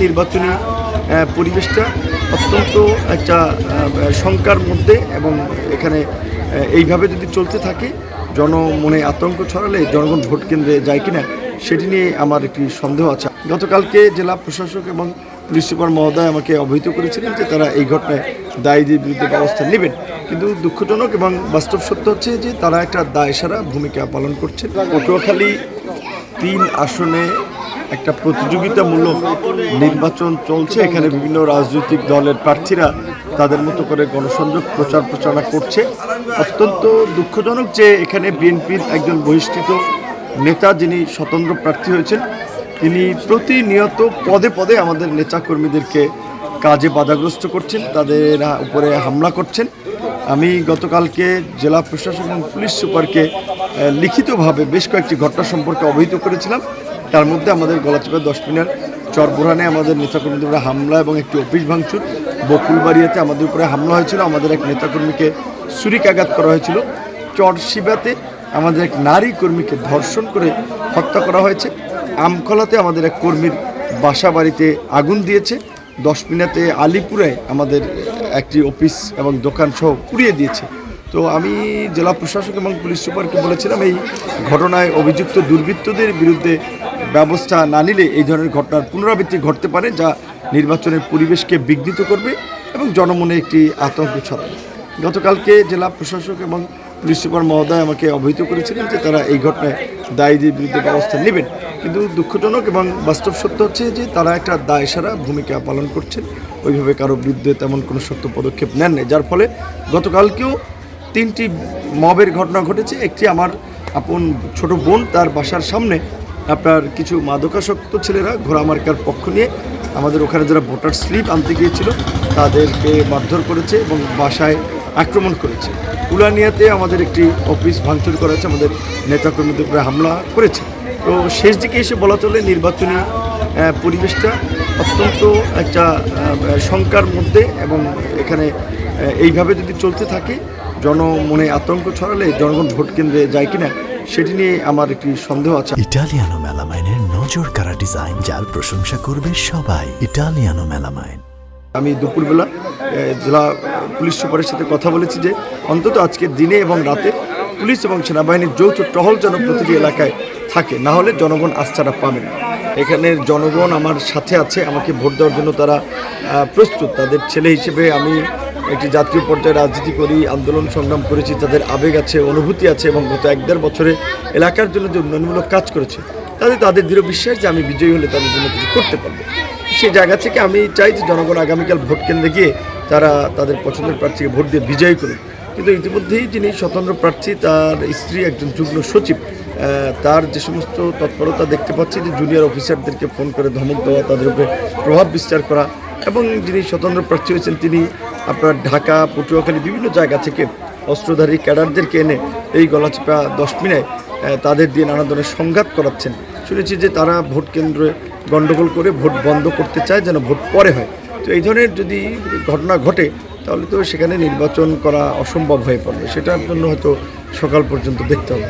নির্বাচনী পরিবেশটা অত্যন্ত একটা শঙ্কার মধ্যে এবং এখানে এইভাবে যদি চলতে থাকে জনমনে আতঙ্ক ছড়ালে জনগণ ভোট কেন্দ্রে যায় কিনা সেটি নিয়ে আমার একটি সন্দেহ আছে। গতকালকে জেলা প্রশাসক এবং পুলিশ সুপার মহোদয় আমাকে অবহিত করেছিলেন যে তারা এই ঘটনায় দায়ীদের বিরুদ্ধে ব্যবস্থা নেবেন, কিন্তু দুঃখজনক এবং বাস্তব সত্য হচ্ছে যে তারা একটা দায়সারা ভূমিকা পালন করছেন। পটুয়াখালী 3 আসনে একটা প্রতিযোগিতামূলক নির্বাচন চলছে। এখানে বিভিন্ন রাজনৈতিক দলের প্রার্থীরা তাদের মতো করে গণসংযোগ প্রচারণা করছে। অত্যন্ত দুঃখজনক যে এখানে বিএনপির একজন বহিষ্কৃত নেতা যিনি স্বতন্ত্র প্রার্থী হয়েছেন, তিনি প্রতিনিয়ত পদে পদে আমাদের নেতাকর্মীদেরকে কাজে বাধাগ্রস্ত করছেন, তাদের উপরে হামলা করছেন। আমি গতকালকে জেলা প্রশাসক এবং পুলিশ সুপারকে লিখিতভাবে বেশ কয়েকটি ঘটনা সম্পর্কে অবহিত করেছিলাম। তার মধ্যে আমাদের গলাচিপা 10 মিনার চরবোরহানে আমাদের নেতাকর্মীদের উপরে হামলা এবং একটি অফিস ভাঙচুর, বকুলবাড়িয়াতে আমাদের উপরে হামলা হয়েছিল, আমাদের এক নেতাকর্মীকে ছুরিকাঘাত করা হয়েছিল, চরশিবাতে আমাদের এক নারী কর্মীকে ধর্ষণ করে হত্যা করা হয়েছে, আমখলাতে আমাদের এক কর্মীর বাসা বাড়িতে আগুন দিয়েছে, 10 মিনাতে আলিপুরে আমাদের একটি অফিস এবং দোকান সহ পুড়িয়ে দিয়েছে। তো আমি জেলা প্রশাসক এবং পুলিশ সুপারকে বলেছিলাম এই ঘটনায় অভিযুক্ত দুর্বৃত্তদের বিরুদ্ধে ব্যবস্থা না নিলে এই ধরনের ঘটনার পুনরাবৃত্তি ঘটতে পারে, যা নির্বাচনের পরিবেশকে বিঘ্নিত করবে এবং জনমনে একটি আতঙ্ক ছড়াবে। গতকালকে জেলা প্রশাসক এবং পুলিশ সুপার মহোদয় আমাকে অবহিত করেছিলেন যে তারা এই ঘটনায় দায়ীদের বিরুদ্ধে ব্যবস্থা নেবেন, কিন্তু দুঃখজনক এবং বাস্তব সত্য হচ্ছে যে তারা একটা দায়সারা ভূমিকা পালন করছেন, ওইভাবে কারো বিরুদ্ধে তেমন কোনো শক্ত পদক্ষেপ নেন নাই, যার ফলে গতকালকেও 3টি মবের ঘটনা ঘটেছে। একটি আমার আপন ছোট বোন, তার বাসার সামনে আপনার কিছু মাদকাসক্ত ছেলেরা ঘোড়া মার্কার পক্ষ নিয়ে আমাদের ওখানে যারা ভোটার স্লিপ আনতে গিয়েছিল তাদেরকে মারধর করেছে এবং বাসায় আক্রমণ করেছে। উলানিয়াতে আমাদের একটি অফিস ভাঙচুর করেছে, আমাদের নেতাকর্মীদের উপরে হামলা করেছে। তো শেষ দিকে এসে বলা চলে নির্বাচনী পরিবেশটা অত্যন্ত একটা শঙ্কার মধ্যে এবং এখানে এইভাবে যদি চলতে থাকে জনমনে আতঙ্ক ছড়ালে জনগণ ভোট কেন্দ্রে যায় কিনা সেটি নিয়ে আমার একটি সন্দেহ আছে। ইটালিয়ানো মেলামাইনের নজর কাড়া ডিজাইন, যার প্রশংসা করবে সবাই। Italiano melamine. আমি দুপুরবেলা জেলা পুলিশ সুপারের সাথে কথা বলেছি যে অন্তত আজকের দিনে এবং রাতে পুলিশ এবং সেনাবাহিনীর যৌথ টহল যেন প্রতিটি এলাকায় থাকে, না হলে জনগণ আস্থাটা পাবে না। এখানের জনগণ আমার সাথে আছে, আমাকে ভোট দেওয়ার জন্য তারা প্রস্তুত। তাদের ছেলে হিসেবে আমি একটি জাতীয় পর্যায়ে রাজনীতি করি, আন্দোলন সংগ্রাম করেছি, তাদের আবেগ আছে, অনুভূতি আছে এবং গত 1-1.5 বছরে এলাকার জন্য যে উন্নয়নমূলক কাজ করেছে তাদের দৃঢ় বিশ্বাস যে আমি বিজয়ী হলে তাদের জন্য কিছু করতে পারবো। সেই জায়গা থেকে আমি চাই যে জনগণ আগামীকাল ভোট কেন্দ্রে গিয়ে তারা তাদের পছন্দের প্রার্থীকে ভোট দিয়ে বিজয়ী করুন। কিন্তু ইতিমধ্যেই যিনি স্বতন্ত্র প্রার্থী তার স্ত্রী একজন যুগ্ম সচিব, তার যে সমস্ত তৎপরতা দেখতে পাচ্ছি যে জুনিয়র অফিসারদেরকে ফোন করে ধমক দেওয়া, তাদের উপরে প্রভাব বিস্তার করা, এবং যিনি স্বতন্ত্র প্রার্থী হয়েছেন তিনি আপনার ঢাকা, পটুয়াখালী বিভিন্ন জায়গা থেকে অস্ত্রধারী ক্যাডারদেরকে এনে এই গলাচিপা 10 মিনায় তাদের দিয়ে নানা ধরনের সংঘাত করাচ্ছেন। শুনেছি যে তারা ভোট কেন্দ্রে গণ্ডগোল করে ভোট বন্ধ করতে চায় যেন ভোট পরে হয়। তো এই ধরনের যদি ঘটনা ঘটে তাহলে তো সেখানে নির্বাচন করা অসম্ভব হয়ে পড়বে, সেটার জন্য হয়তো সকাল পর্যন্ত দেখতে হবে।